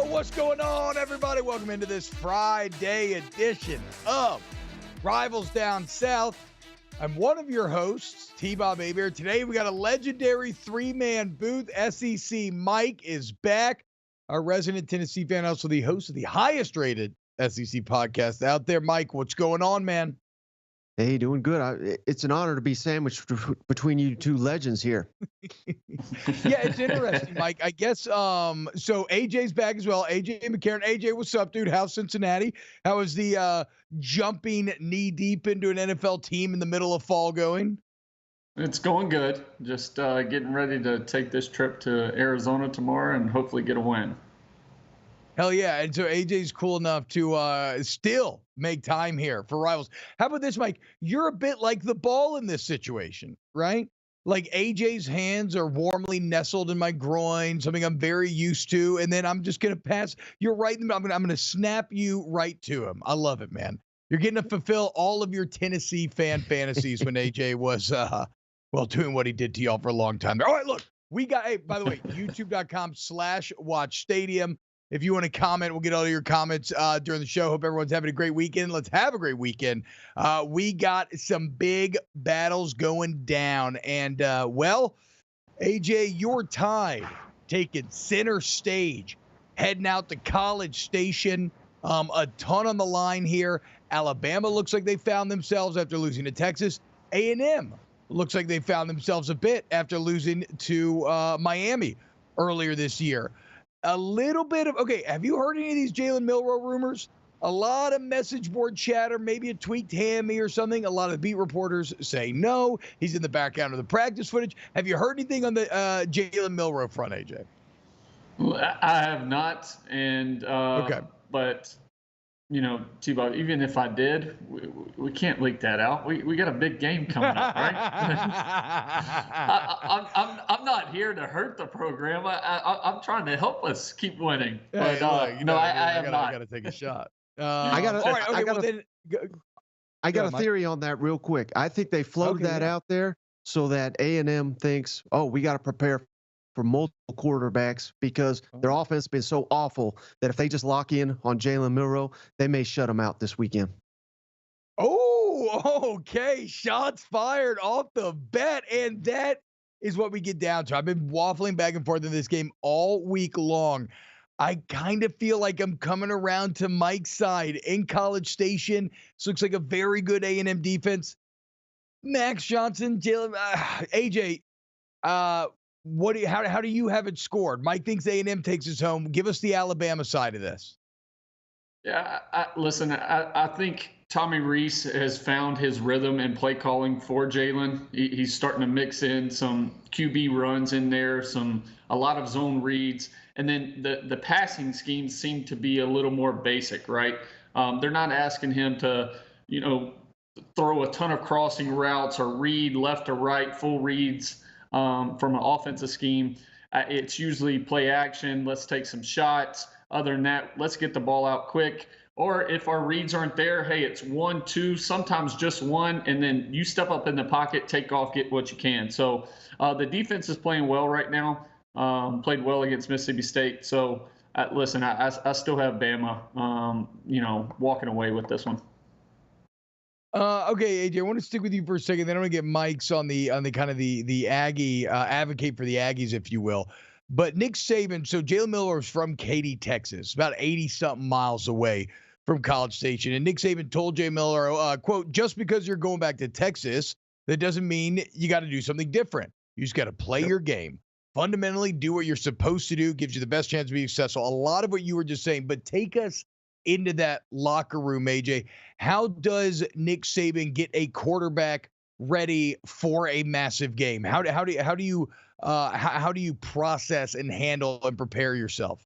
What's going on, everybody? Welcome into this Friday edition of Rivals Down South. I'm one of your hosts, T-Bob Hebert. Today we got a legendary three-man booth. SEC Mike is back. Our resident Tennessee fan, also the host of the highest-rated SEC podcast out there. Mike, what's going on, man? Hey, doing good. It's an honor to be sandwiched between you two legends here. Yeah, it's interesting, Mike. I guess so AJ's back as well. AJ McCarron. AJ, what's up, dude? How's Cincinnati? How is the jumping knee-deep into an NFL team in the middle of fall going? It's going good. Just getting ready to take this trip to Arizona tomorrow and hopefully get a win. Hell yeah. And so AJ's cool enough to still make time here for Rivals. How about this, Mike? You're a bit like the ball in this situation, right? Like AJ's hands are warmly nestled in my groin, something I'm very used to. And then I'm just going to pass. You're right. I'm going to snap you right to him. I love it, man. You're getting to fulfill all of your Tennessee fan fantasies when AJ was, doing what he did to y'all for a long time. All right, look, we got, hey, by the way, youtube.com/watch stadium. If you want to comment, we'll get all your comments during the show. Hope everyone's having a great weekend. Let's have a great weekend. We got some big battles going down. And, AJ, you're tied, taking center stage, heading out to College Station. A ton on the line here. Alabama looks like they found themselves after losing to Texas. A&M looks like they found themselves a bit after losing to Miami earlier this year. A little bit of, okay, have you heard any of these Jalen Milroe rumors? A lot of message board chatter, maybe a tweaked hammy or something. A lot of beat reporters say no. He's in the background of the practice footage. Have you heard anything on the Jalen Milroe front, AJ? I have not, and okay. But you know, T-Bob, even if I did, we can't leak that out. We got a big game coming up, right? I'm not here to hurt the program. I'm trying to help us keep winning. But I have not. I got to take a shot. I got a theory on that real quick. I think they floated that out there so that A&M thinks, oh, we got to prepare for multiple quarterbacks because their offense has been so awful that if they just lock in on Jalen Milroe, they may shut him out this weekend. Oh, okay. Shots fired off the bat. And that is what we get down to. I've been waffling back and forth in this game all week long. I kind of feel like I'm coming around to Mike's side in College Station. This looks like a very good A&M defense. Max Johnson, Jalen, AJ, how do you have it scored? Mike thinks A&M takes us home. Give us the Alabama side of this. Yeah, listen, I think Tommy Rees has found his rhythm and play calling for Jalen. He's starting to mix in some QB runs in there, a lot of zone reads, and then the passing schemes seem to be a little more basic, right? They're not asking him to, throw a ton of crossing routes or read left to right, full reads. From an offensive scheme, it's usually play action. Let's take some shots. Other than that, let's get the ball out quick. Or if our reads aren't there, hey, it's 1, 2, sometimes just one, and then you step up in the pocket, take off, get what you can. So the defense is playing well right now. Played well against Mississippi State. So listen, I still have Bama, walking away with this one. Okay, AJ, I want to stick with you for a second. Then I want to get Mike's on the kind of the Aggie advocate for the Aggies, if you will. But Nick Saban, so Jalen Milroe is from Katy, Texas, about 80-something miles away from College Station. And Nick Saban told Jalen Milroe, quote, just because you're going back to Texas, that doesn't mean you got to do something different. You just got to play your game. Fundamentally, do what you're supposed to do, gives you the best chance to be successful. A lot of what you were just saying, but take us into that locker room, AJ. How does Nick Saban get a quarterback ready for a massive game? How do you process and handle and prepare yourself?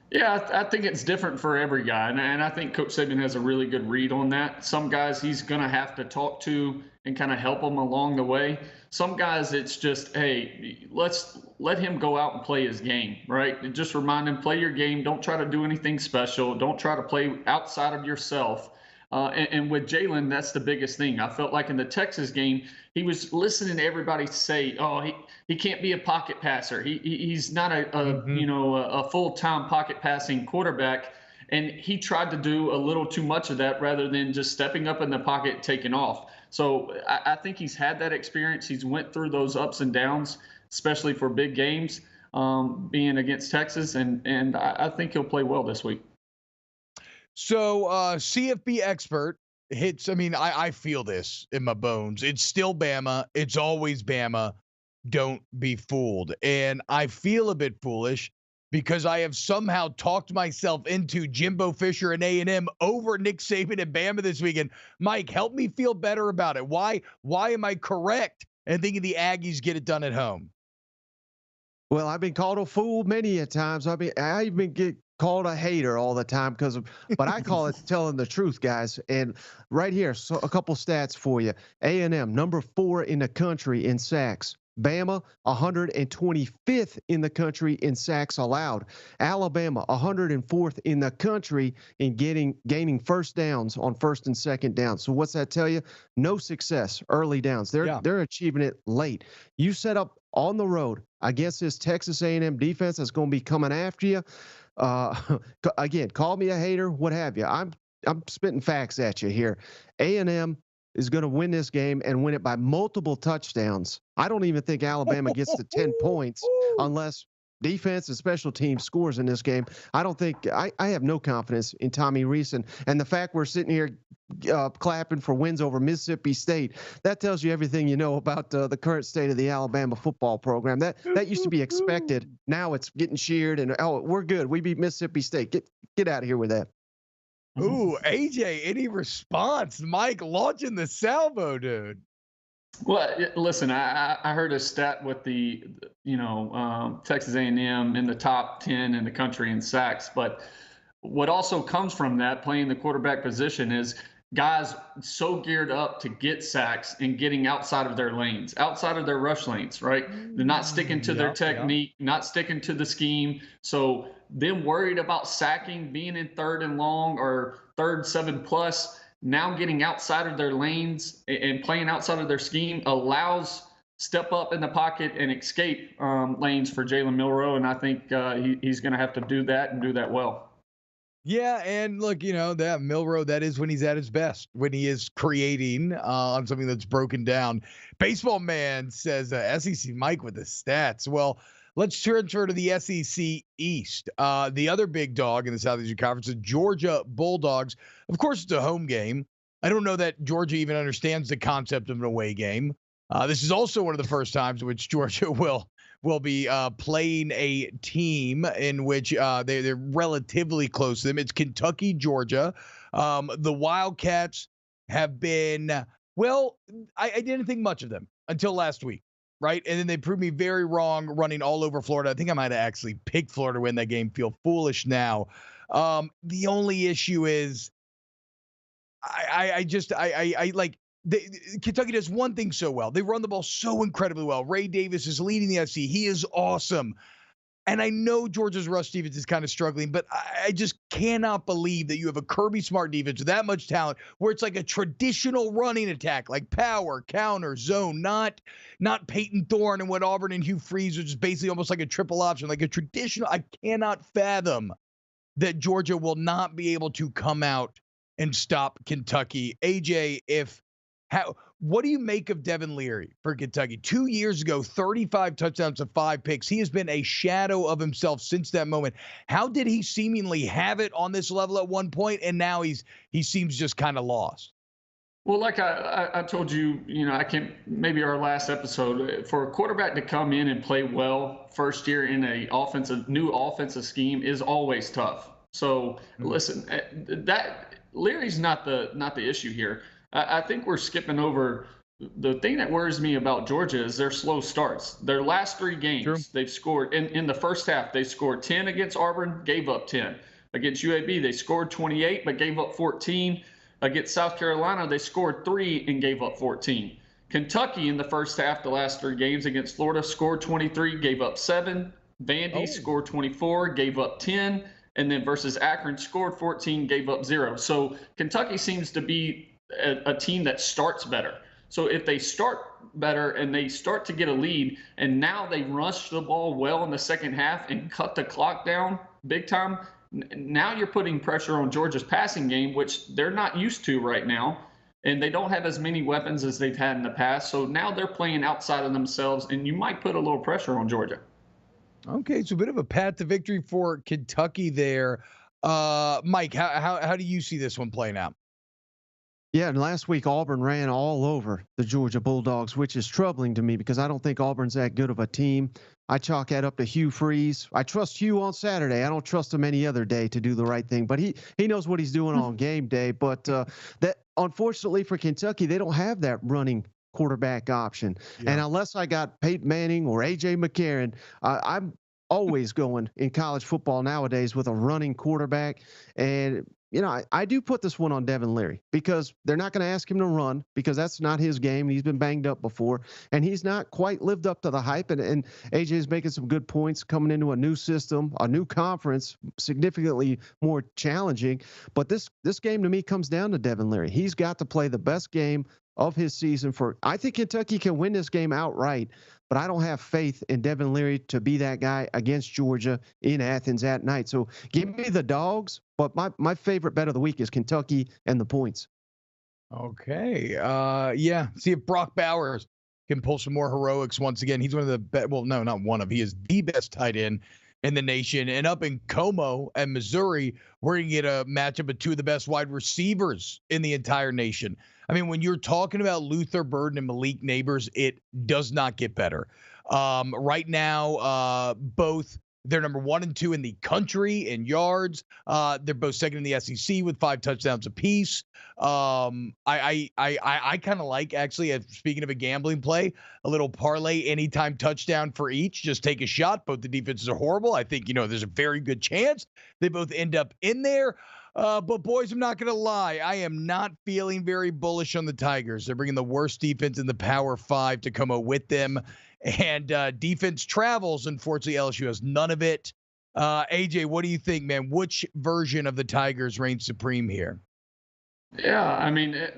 Yeah, I think it's different for every guy, and I think Coach Saban has a really good read on that. Some guys he's going to have to talk to and kind of help them along the way. Some guys it's just, hey, let's let him go out and play his game, right? And just remind him, play your game. Don't try to do anything special. Don't try to play outside of yourself. And with Jalen, that's the biggest thing. I felt like in the Texas game, he was listening to everybody say, "Oh, he can't be a pocket passer. He's not a full-time pocket passing quarterback." And he tried to do a little too much of that rather than just stepping up in the pocket and taking off. So I think he's had that experience. He's went through those ups and downs, especially for big games, being against Texas, and I think he'll play well this week. So CFB expert hits. I mean, I feel this in my bones. It's still Bama. It's always Bama. Don't be fooled. And I feel a bit foolish because I have somehow talked myself into Jimbo Fisher and A&M over Nick Saban and Bama this weekend. Mike, help me feel better about it. Why am I correct and thinking the Aggies get it done at home? Well, I've been called a fool many a times. I even get called a hater all the time but I call it telling the truth, guys. And right here, so a couple stats for you. A&M, number 4 in the country in sacks. Bama, 125th in the country in sacks allowed. Alabama, 104th in the country in gaining first downs on first and second down. So what's that tell you? No success early downs. They're achieving it late. You set up on the road against this Texas A&M defense that's going to be coming after you. Again, call me a hater, what have you. I'm spitting facts at you here. A&M is going to win this game and win it by multiple touchdowns. I don't even think Alabama gets to 10 points unless defense and special teams scores in this game. I don't think I have no confidence in Tommy Rees, and the fact we're sitting here clapping for wins over Mississippi State, that tells you everything you know about the current state of the Alabama football program. That used to be expected. Now it's getting cheered, and we're good. We beat Mississippi State. Get out of here with that. Ooh, AJ, any response? Mike launching the salvo, dude. Well, listen, I heard a stat with the Texas A&M in the top 10 in the country in sacks, but what also comes from that, playing the quarterback position, is guys so geared up to get sacks and getting outside of their lanes, outside of their rush lanes, right? They're not sticking to their technique, not sticking to the scheme. So them worried about sacking, being in 3rd and long or 3rd 7+, now getting outside of their lanes and playing outside of their scheme allows step up in the pocket and escape lanes for Jalen Milroe. And I think he's going to have to do that and do that well. Yeah, and look, that Milroe, that is when he's at his best, when he is creating on something that's broken down. Baseball Man says SEC Mike with the stats. Well, let's transfer to the SEC East. The other big dog in the Southeastern Conference is Georgia Bulldogs. Of course, it's a home game. I don't know that Georgia even understands the concept of an away game. This is also one of the first times in which Georgia will be playing a team in which they're relatively close to them. It's Kentucky, Georgia. The Wildcats have been, well, I didn't think much of them until last week, right? And then they proved me very wrong running all over Florida. I think I might have actually picked Florida to win that game. Feel foolish now. The only issue is Kentucky does one thing so well. They run the ball so incredibly well. Ray Davis is leading the SEC. He is awesome. And I know Georgia's rush defense is kind of struggling, but I just cannot believe that you have a Kirby Smart defense with that much talent where it's like a traditional running attack, like power, counter, zone, not Peyton Thorne and what Auburn and Hugh Freeze, which is basically almost like a triple option, like a traditional. I cannot fathom that Georgia will not be able to come out and stop Kentucky. AJ, what do you make of Devin Leary for Kentucky? 2 years ago, 35 touchdowns to 5 picks. He has been a shadow of himself since that moment. How did he seemingly have it on this level at one point, and now he seems just kind of lost? Well, like I told you, maybe our last episode, for a quarterback to come in and play well first year in a new offensive scheme is always tough. So listen, that Leary's not the issue here. I think we're skipping over the thing that worries me about Georgia is their slow starts. Their last 3 games, they've scored in the first half. They scored 10 against Auburn, gave up 10. Against UAB, they scored 28 but gave up 14. Against South Carolina, they scored 3 and gave up 14. Kentucky in the first half, the last 3 games against Florida, scored 23, gave up 7. Vandy scored 24, gave up 10. and then versus Akron scored 14, gave up 0. So Kentucky seems to be a team that starts better. So if they start better and they start to get a lead, and now they rush the ball well in the second half and cut the clock down big time, now you're putting pressure on Georgia's passing game, which they're not used to right now. And they don't have as many weapons as they've had in the past. So now they're playing outside of themselves, and you might put a little pressure on Georgia. Okay, so a bit of a path to victory for Kentucky there. Mike, how do you see this one playing out? Yeah, and last week Auburn ran all over the Georgia Bulldogs, which is troubling to me because I don't think Auburn's that good of a team. I chalk that up to Hugh Freeze. I trust Hugh on Saturday. I don't trust him any other day to do the right thing, but he knows what he's doing on game day. But that unfortunately for Kentucky, they don't have that running quarterback option. Yeah. And unless I got Peyton Manning or A.J. McCarron, I'm always going in college football nowadays with a running quarterback. And I do put this one on Devin Leary because they're not going to ask him to run because that's not his game. He's been banged up before, and he's not quite lived up to the hype. And AJ is making some good points coming into a new system, a new conference, significantly more challenging. But this game to me comes down to Devin Leary. He's got to play the best game of his season. I think Kentucky can win this game outright, but I don't have faith in Devin Leary to be that guy against Georgia in Athens at night. So give me the dogs, but my favorite bet of the week is Kentucky and the points. Okay. Yeah. See if Brock Bowers can pull some more heroics once again. He's one of the best. Well, no, not one of. He is the best tight end in the nation. And up in Como and Missouri, we're going to get a matchup of two of the best wide receivers in the entire nation. I mean, when you're talking about Luther Burden and Malik Neighbors, it does not get better. Right now, both they're number 1 and 2 in the country in yards. They're both second in the SEC with 5 touchdowns apiece. I kind of like, actually, speaking of a gambling play, a little parlay anytime touchdown for each. Just take a shot. Both the defenses are horrible. I think, there's a very good chance they both end up in there. But boys, I'm not going to lie. I am not feeling very bullish on the Tigers. They're bringing the worst defense in the Power 5 to come with them. And defense travels. Unfortunately, LSU has none of it. AJ, what do you think, man? Which version of the Tigers reigns supreme here? Yeah, I mean,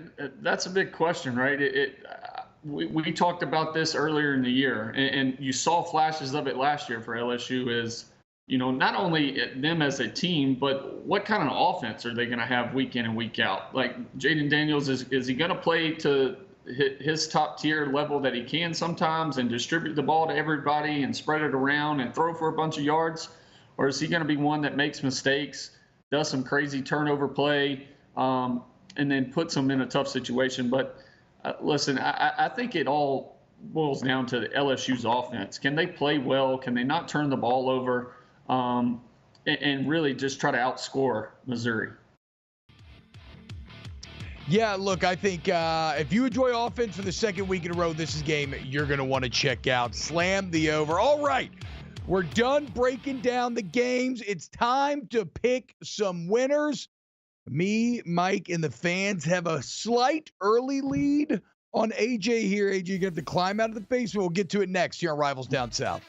that's a big question, right? We talked about this earlier in the year, and you saw flashes of it last year for LSU is, not only them as a team, but what kind of offense are they going to have week in and week out? Like Jaden Daniels, is he going to play to his top tier level that he can sometimes and distribute the ball to everybody and spread it around and throw for a bunch of yards? Or is he going to be one that makes mistakes, does some crazy turnover play, and then puts them in a tough situation? But listen, I think it all boils down to LSU's offense. Can they play well? Can they not turn the ball over? And really just try to outscore Missouri. Yeah, look, I think if you enjoy offense for the second week in a row, this is a game you're going to want to check out. Slam the over. All right, we're done breaking down the games. It's time to pick some winners. Me, Mike, and the fans have a slight early lead on AJ here. AJ, you're going to have to climb out of the basement. We'll get to it next here on Rivals Down South.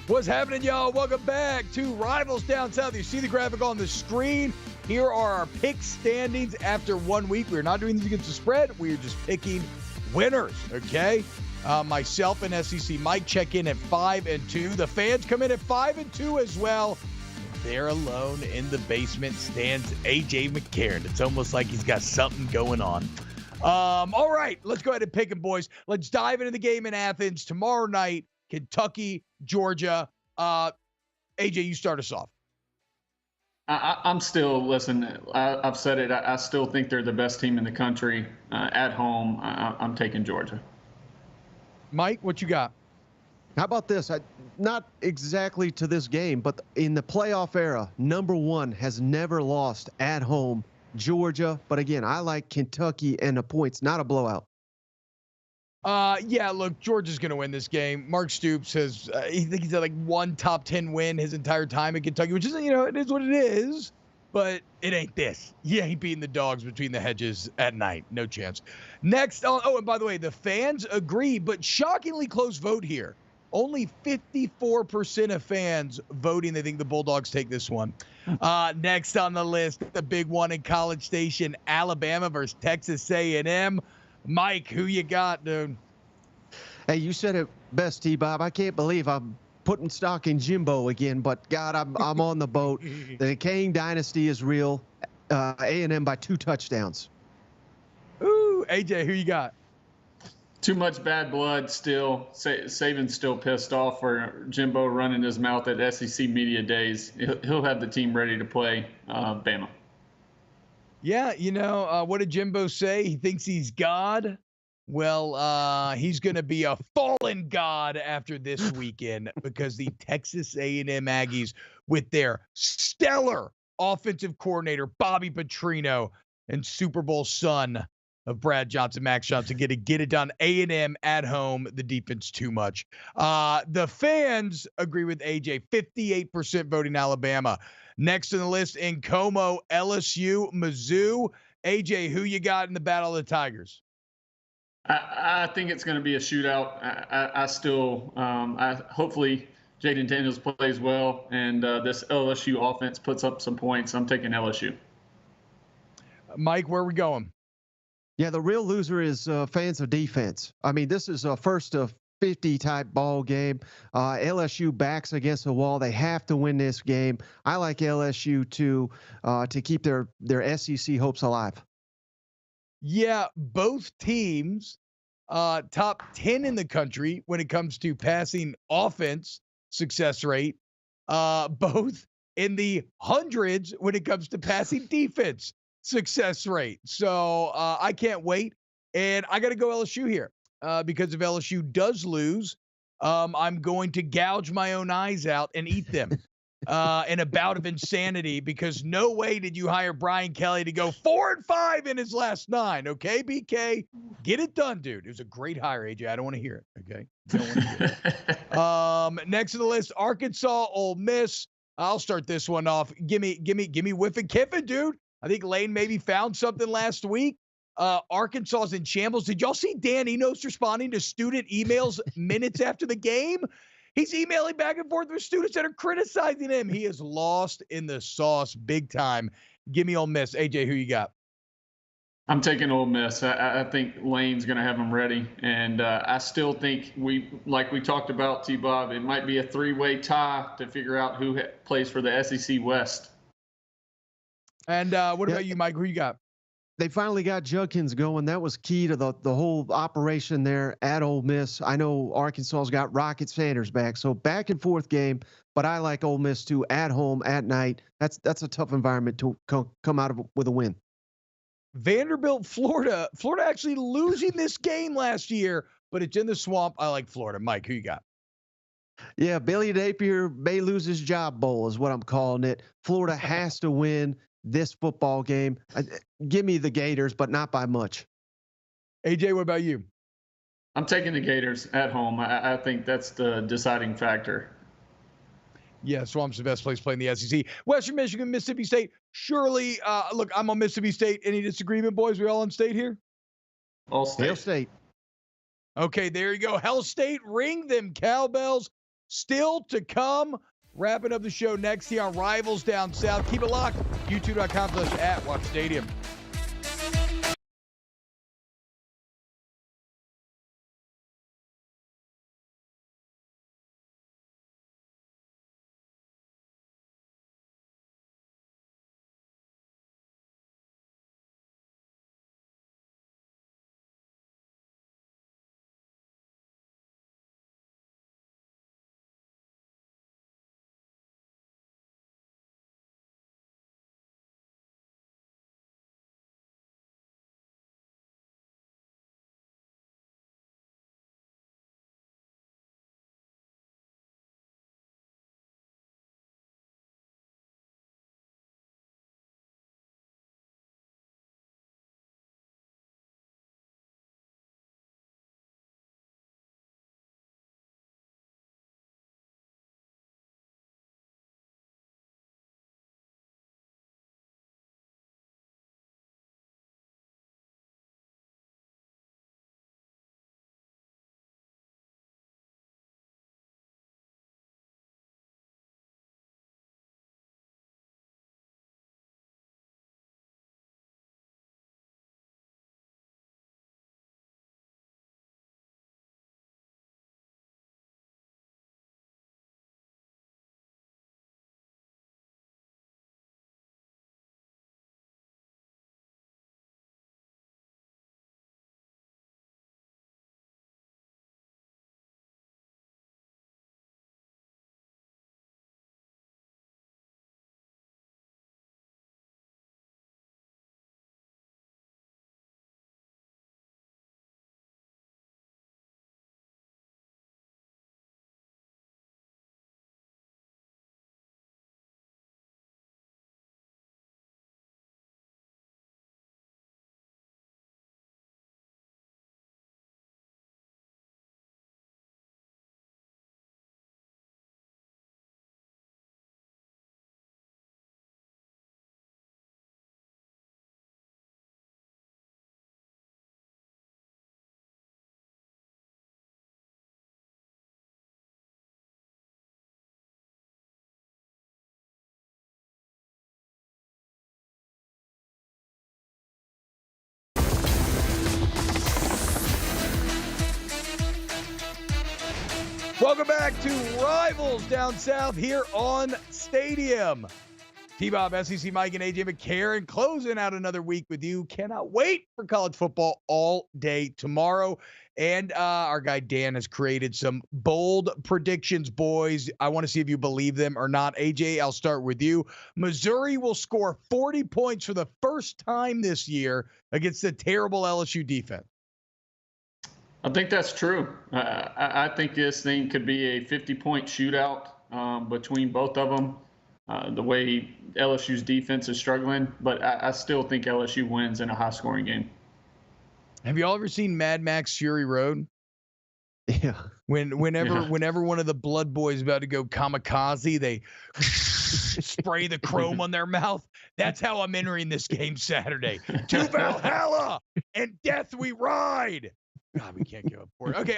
What's happening, y'all? Welcome back to Rivals Down South. You see the graphic on the screen. Here are our pick standings after 1 week. We're not doing these against the spread. We're just picking winners, okay? Myself and SEC Mike check in at 5-2. The fans come in at 5-2 as well. There alone in the basement stands A.J. McCarron. It's almost like he's got something going on. All right, let's go ahead and pick them, boys. Let's dive into the game in Athens tomorrow night. Kentucky, Georgia. AJ, you start us off. I'm still, listen, I've said it. I still think they're the best team in the country at home. I'm taking Georgia. Mike, what you got? How about this? Not exactly to this game, but in the playoff era, number one has never lost at home, Georgia. But again, I like Kentucky and the points, not a blowout. Yeah, look, Georgia's going to win this game. Mark Stoops has, he's had like one top 10 win his entire time at Kentucky, which isn't, it is what it is, but it ain't this. He ain't beating the dogs between the hedges at night. No chance. Next, and by the way, the fans agree, but shockingly close vote here. Only 54% of fans voting they think the Bulldogs take this one. Next on the list, the big one in College Station, Alabama versus Texas A&M. Mike, who you got, dude? Hey, you said it best, T-Bob. I can't believe I'm putting stock in Jimbo again, but God, I'm on the boat. The decaying dynasty is real. A&M by 2 touchdowns. Ooh, AJ, who you got? Too much bad blood still. Saban's still pissed off for Jimbo running his mouth at SEC Media Days. He'll have the team ready to play Bama. Yeah, what did Jimbo say? He thinks he's God. Well, he's going to be a fallen god after this weekend because the Texas A&M Aggies, with their stellar offensive coordinator, Bobby Petrino, and Super Bowl son of Brad Johnson, Max Johnson, get it done. A&M at home, the defense too much. The fans agree with AJ, 58% voting Alabama. Next on the list in Como, LSU, Mizzou. AJ, who you got in the Battle of the Tigers? I think it's going to be a shootout. I still, hopefully Jaden Daniels plays well, and this LSU offense puts up some points. I'm taking LSU. Mike, where are we going? Yeah, the real loser is fans of defense. I mean, this is a first of 50 type ball game. LSU backs against the wall. They have to win this game. I like LSU to keep their SEC hopes alive. Yeah, both teams top 10 in the country when it comes to passing offense success rate. Both in the hundreds when it comes to passing defense success rate. So I can't wait. And I got to go LSU here. Because if LSU does lose, I'm going to gouge my own eyes out and eat them in a bout of insanity, because no way did you hire Brian Kelly to go 4-5 in his last 9. Okay, BK, get it done, dude. It was a great hire, AJ. I don't want to hear it. Okay, don't want to hear it. Next on the list, Arkansas, Ole Miss. I'll start this one off. Give me Whiffen Kiffin, dude. I think Lane maybe found something last week. Arkansas's in shambles. Did y'all see Dan Enos responding to student emails minutes after the game? He's emailing back and forth with students that are criticizing him. He is lost in the sauce big time. Give me Ole Miss. AJ, who you got? I'm taking Ole Miss. I think Lane's going to have them ready. And I still think like we talked about, T-Bob, it might be a 3-way tie to figure out who plays for the SEC West. And what about you, Mike? Who you got? They finally got Judkins going. That was key to the whole operation there at Ole Miss. I know Arkansas's got Rocket Sanders back, so back and forth game. But I like Ole Miss too, at home at night. That's a tough environment to come out of with a win. Vanderbilt, Florida. Florida actually losing this game last year, but it's in the swamp. I like Florida. Mike, who you got? Yeah, Billy Napier may lose his job bowl is what I'm calling it. Florida has to win this football game. Give me the Gators, but not by much. AJ, what about you? I'm taking the Gators at home. I think that's the deciding factor. Yeah, Swamp's the best place playing the SEC. Western Michigan, Mississippi State. Surely, look, I'm on Mississippi State. Any disagreement, boys? We all on State here? All State. Hail State. Okay, there you go. Hell State, ring them cowbells. still to come. Wrapping up the show next here on Rivals Down South. Keep it locked. YouTube.com/@WatchStadium. Welcome back to Rivals Down South here on Stadium. T-Bob, SEC Mike, and AJ McCarron closing out another week with you. Cannot wait for college football all day tomorrow. And our guy Dan has created some bold predictions, boys. I want to see if you believe them or not. AJ, I'll start with you. Missouri will score 40 points for the first time this year against the terrible LSU defense. I think that's true. I think this thing could be a 50-point shootout between both of them, the way LSU's defense is struggling. But I still think LSU wins in a high-scoring game. Have you all ever seen Mad Max Fury Road? Yeah. Whenever one of the Blood Boys is about to go kamikaze, they spray the chrome on their mouth. That's how I'm entering this game Saturday. To Valhalla and death we ride. God, we can't give up for it. Okay,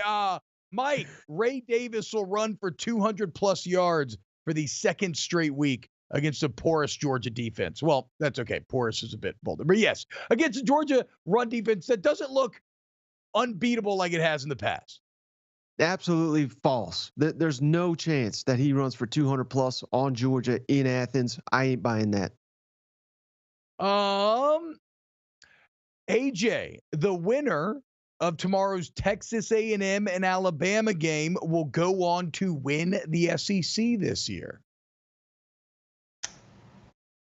Mike, Ray Davis will run for 200-plus yards for the second straight week against a porous Georgia defense. Well, that's okay. Porous is a bit bolder. But yes, against a Georgia run defense that doesn't look unbeatable like it has in the past. Absolutely false. There's no chance that he runs for 200-plus on Georgia in Athens. I ain't buying that. AJ, the winner of tomorrow's Texas A&M and Alabama game will go on to win the SEC this year.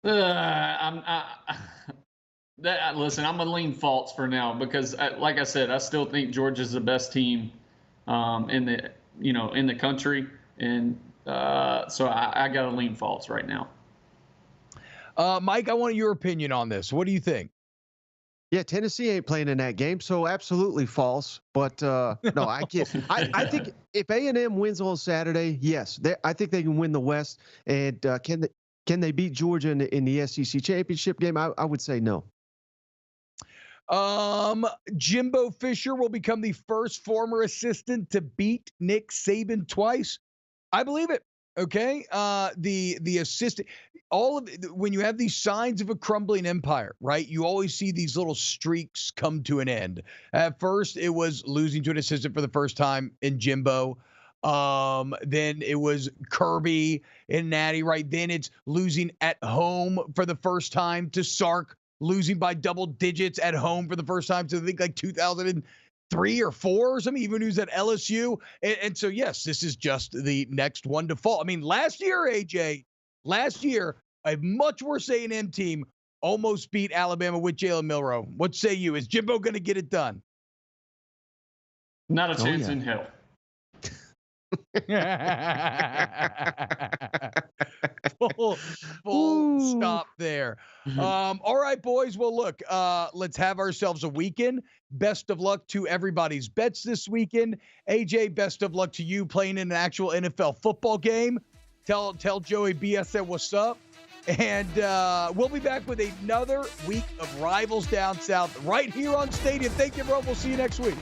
Listen, I'm gonna lean false for now because, like I said, I still think Georgia's the best team in the country, and so I gotta lean false right now. Mike, I want your opinion on this. What do you think? Yeah, Tennessee ain't playing in that game, so absolutely false. But no, I can't. I think if A&M wins on Saturday, yes, I think they can win the West. And can they beat Georgia in the SEC championship game? I would say no. Jimbo Fisher will become the first former assistant to beat Nick Saban twice. I believe it. Okay. The assistant, when you have these signs of a crumbling empire, right? You always see these little streaks come to an end. At first, it was losing to an assistant for the first time in Jimbo. Then it was Kirby and Natty, right? Then it's losing at home for the first time to Sark, losing by double digits at home for the first time to, I think, like 2003 or 4 or something, even who's at LSU. And so, yes, this is just the next one to fall. I mean, last year, AJ, a much worse A&M team almost beat Alabama with Jalen Milroe. What say you? Is Jimbo going to get it done? Not a chance in hell. full stop there. All right, boys. Well, look, let's have ourselves a weekend. Best of luck to everybody's bets this weekend. AJ, best of luck to you playing in an actual NFL football game. Tell Joey BSN what's up. And we'll be back with another week of Rivals Down South right here on Stadium. Thank you, bro. We'll see you next week.